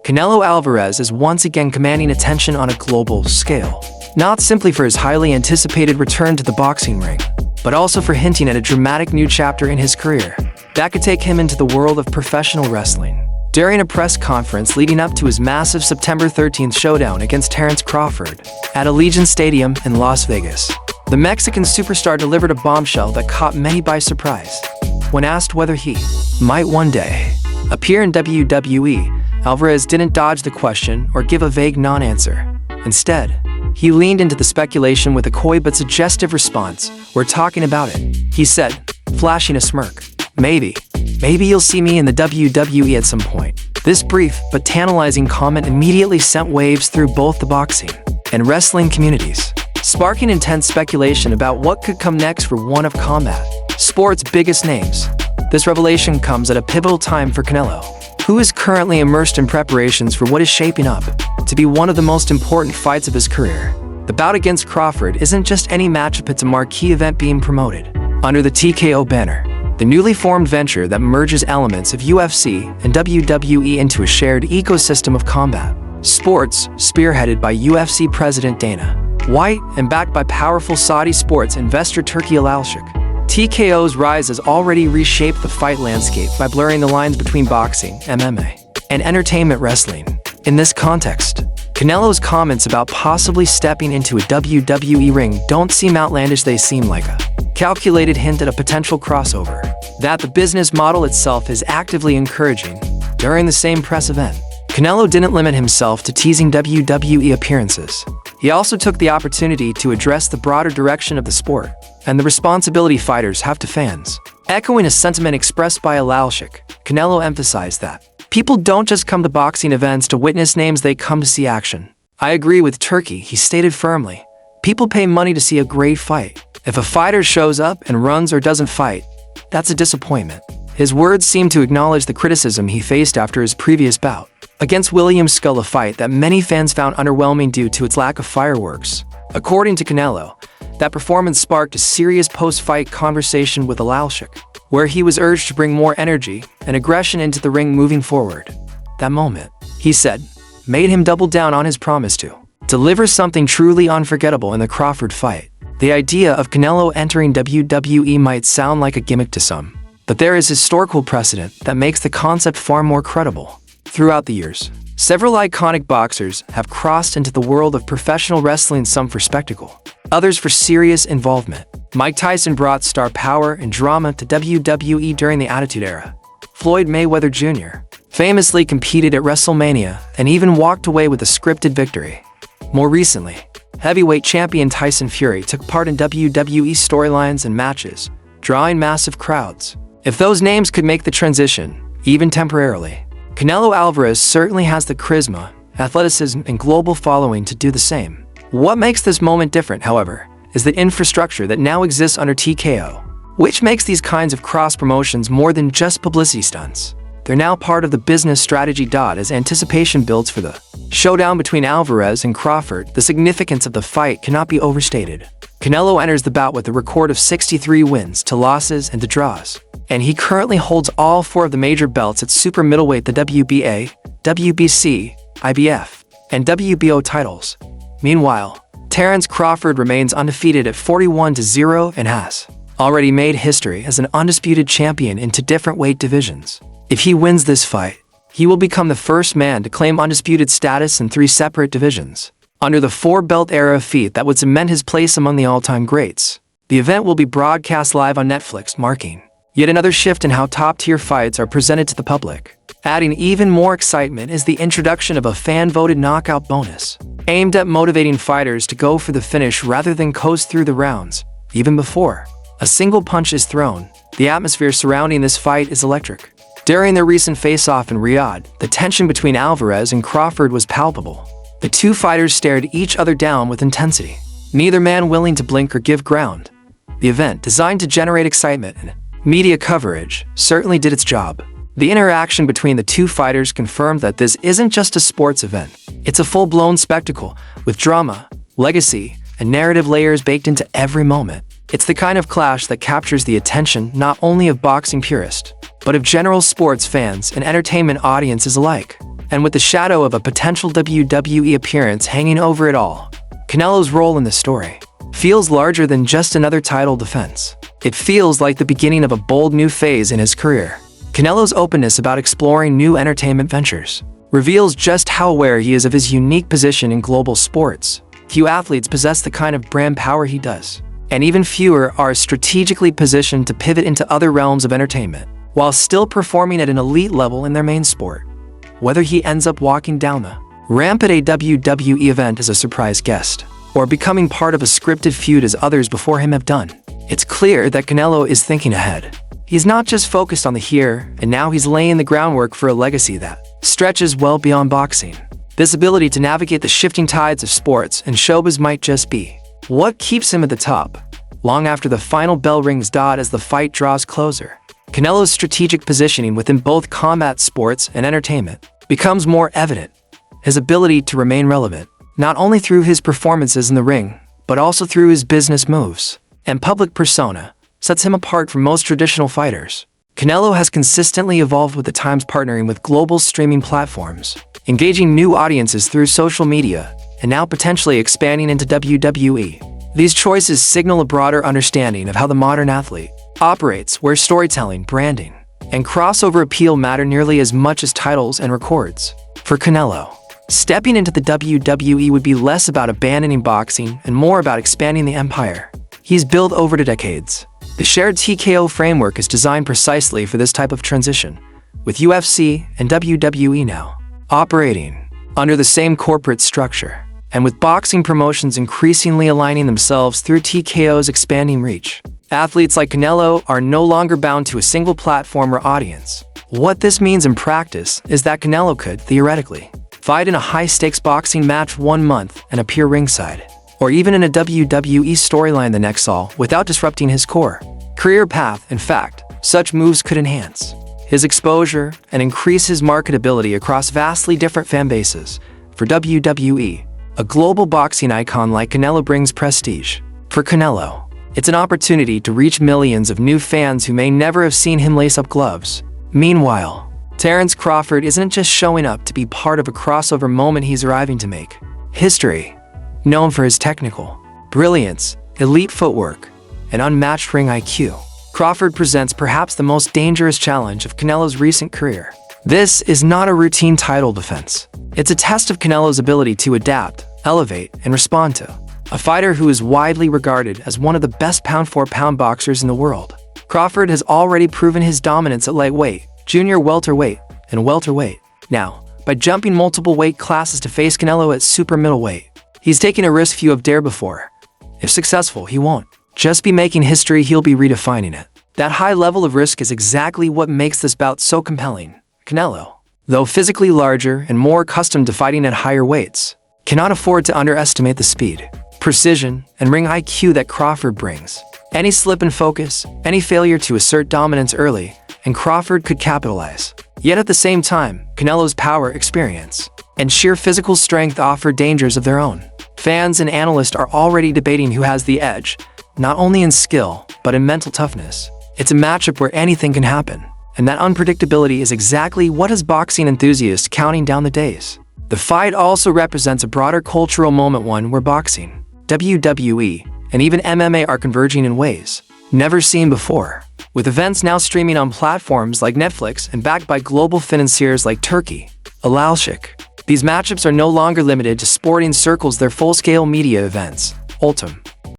Canelo Alvarez is once again commanding attention on a global scale. Not simply for his highly anticipated return to the boxing ring, but also for hinting at a dramatic new chapter in his career that could take him into the world of professional wrestling. During a press conference leading up to his massive September 13th showdown against Crawford at Allegiant Stadium in Las Vegas, the Mexican superstar delivered a bombshell that caught many by surprise. When asked whether he might one day appear in WWE, Alvarez didn't dodge the question or give a vague non-answer. Instead, he leaned into the speculation with a coy but suggestive response. "We're talking about it," he said, flashing a smirk. Maybe you'll see me in the WWE at some point." This brief but tantalizing comment immediately sent waves through both the boxing and wrestling communities, sparking intense speculation about what could come next for one of combat sport's biggest names. This revelation comes at a pivotal time for Canelo, who is currently immersed in preparations for what is shaping up to be one of the most important fights of his career. The bout against Crawford isn't just any matchup, it's a marquee event being promoted under the TKO banner, the newly formed venture that merges elements of UFC and WWE into a shared ecosystem of combat sports, spearheaded by UFC President Dana White and backed by powerful Saudi sports investor Turki Al-Sheikh. TKO's rise has already reshaped the fight landscape by blurring the lines between boxing, MMA, and entertainment wrestling. In this context, Canelo's comments about possibly stepping into a WWE ring don't seem outlandish, they seem like a calculated hint at a potential crossover that the business model itself is actively encouraging. During the same press event, Canelo didn't limit himself to teasing WWE appearances. He also took the opportunity to address the broader direction of the sport and the responsibility fighters have to fans. Echoing a sentiment expressed by Al-Sheikh, Canelo emphasized that people don't just come to boxing events to witness names, they come to see action. "I agree with Turki," he stated firmly. "People pay money to see a great fight. If a fighter shows up and runs or doesn't fight, that's a disappointment." His words seem to acknowledge the criticism he faced after his previous bout against William Skull, a fight that many fans found underwhelming due to its lack of fireworks. According to Canelo, that performance sparked a serious post-fight conversation with Al-Sheikh, where he was urged to bring more energy and aggression into the ring moving forward. That moment, he said, made him double down on his promise to deliver something truly unforgettable in the Crawford fight. The idea of Canelo entering WWE might sound like a gimmick to some, but there is historical precedent that makes the concept far more credible. Throughout the years, several iconic boxers have crossed into the world of professional wrestling, some for spectacle, others for serious involvement. Mike Tyson brought star power and drama to WWE during the Attitude Era. Floyd Mayweather Jr. famously competed at WrestleMania and even walked away with a scripted victory. More recently, heavyweight champion Tyson Fury took part in WWE storylines and matches, drawing massive crowds. If those names could make the transition, even temporarily, Canelo Alvarez certainly has the charisma, athleticism, and global following to do the same. What makes this moment different, however, is the infrastructure that now exists under TKO, which makes these kinds of cross-promotions more than just publicity stunts. They're now part of the business strategy. As anticipation builds for the showdown between Alvarez and Crawford, the significance of the fight cannot be overstated. Canelo enters the bout with a record of 63 wins to losses and to draws, and he currently holds all 4 of the major belts at super middleweight, the WBA, WBC, IBF, and WBO titles. Meanwhile, Crawford remains undefeated at 41-0 and has already made history as an undisputed champion in 2 different weight divisions. If he wins this fight, he will become the first man to claim undisputed status in 3 separate divisions, under the 4-belt era feat that would cement his place among the all-time greats. The event will be broadcast live on Netflix, marking yet another shift in how top-tier fights are presented to the public. Adding even more excitement is the introduction of a fan-voted knockout bonus, aimed at motivating fighters to go for the finish rather than coast through the rounds. Even before a single punch is thrown, the atmosphere surrounding this fight is electric. During their recent face-off in Riyadh, the tension between Alvarez and Crawford was palpable. The 2 fighters stared each other down with intensity, neither man willing to blink or give ground. The event, designed to generate excitement and media coverage, certainly did its job. The interaction between the 2 fighters confirmed that this isn't just a sports event. It's a full-blown spectacle, with drama, legacy, and narrative layers baked into every moment. It's the kind of clash that captures the attention not only of boxing purists, but of general sports fans and entertainment audiences alike. And with the shadow of a potential WWE appearance hanging over it all, Canelo's role in the story feels larger than just another title defense. It feels like the beginning of a bold new phase in his career. Canelo's openness about exploring new entertainment ventures reveals just how aware he is of his unique position in global sports. Few athletes possess the kind of brand power he does, and even fewer are strategically positioned to pivot into other realms of entertainment while still performing at an elite level in their main sport. Whether he ends up walking down the ramp at a WWE event as a surprise guest, or becoming part of a scripted feud as others before him have done, it's clear that Canelo is thinking ahead. He's not just focused on the here and now, he's laying the groundwork for a legacy that stretches well beyond boxing. This ability to navigate the shifting tides of sports and showbiz might just be what keeps him at the top, long after the final bell rings as the fight draws closer. Canelo's strategic positioning within both combat sports and entertainment becomes more evident. His ability to remain relevant, not only through his performances in the ring, but also through his business moves and public persona, sets him apart from most traditional fighters. Canelo has consistently evolved with the times, partnering with global streaming platforms, engaging new audiences through social media, and now potentially expanding into WWE. These choices signal a broader understanding of how the modern athlete operates, where storytelling, branding, and crossover appeal matter nearly as much as titles and records. For Canelo, stepping into the WWE would be less about abandoning boxing and more about expanding the empire he's built over the decades. The shared TKO framework is designed precisely for this type of transition, with UFC and WWE now operating under the same corporate structure, and with boxing promotions increasingly aligning themselves through TKO's expanding reach. Athletes like Canelo are no longer bound to a single platform or audience. What this means in practice is that Canelo could, theoretically, fight in a high-stakes boxing match 1 month and appear ringside, or even in a WWE storyline the next, all without disrupting his core career path. In fact, such moves could enhance his exposure and increase his marketability across vastly different fan bases. For WWE, a global boxing icon like Canelo brings prestige. For Canelo, it's an opportunity to reach millions of new fans who may never have seen him lace up gloves. Meanwhile, Crawford isn't just showing up to be part of a crossover moment, he's arriving to make history. Known for his technical brilliance, elite footwork, and unmatched ring IQ, Crawford presents perhaps the most dangerous challenge of Canelo's recent career. This is not a routine title defense. It's a test of Canelo's ability to adapt, elevate, and respond to a fighter who is widely regarded as one of the best pound-for-pound boxers in the world. Crawford has already proven his dominance at lightweight, junior welterweight, and welterweight. Now, by jumping multiple weight classes to face Canelo at super middleweight, he's taking a risk few have dared before. If successful, he won't just be making history, he'll be redefining it. That high level of risk is exactly what makes this bout so compelling. Canelo, though physically larger and more accustomed to fighting at higher weights, cannot afford to underestimate the speed, precision, and ring IQ that Crawford brings. Any slip in focus, any failure to assert dominance early, and Crawford could capitalize. Yet at the same time, Canelo's power, experience, and sheer physical strength offer dangers of their own. Fans and analysts are already debating who has the edge, not only in skill, but in mental toughness. It's a matchup where anything can happen, and that unpredictability is exactly what has boxing enthusiasts counting down the days. The fight also represents a broader cultural moment, one where boxing, WWE, and even MMA are converging in ways never seen before. With events now streaming on platforms like Netflix and backed by global financiers like Turkey, Alalshik, these matchups are no longer limited to sporting circles, they're full-scale media events. Ultim.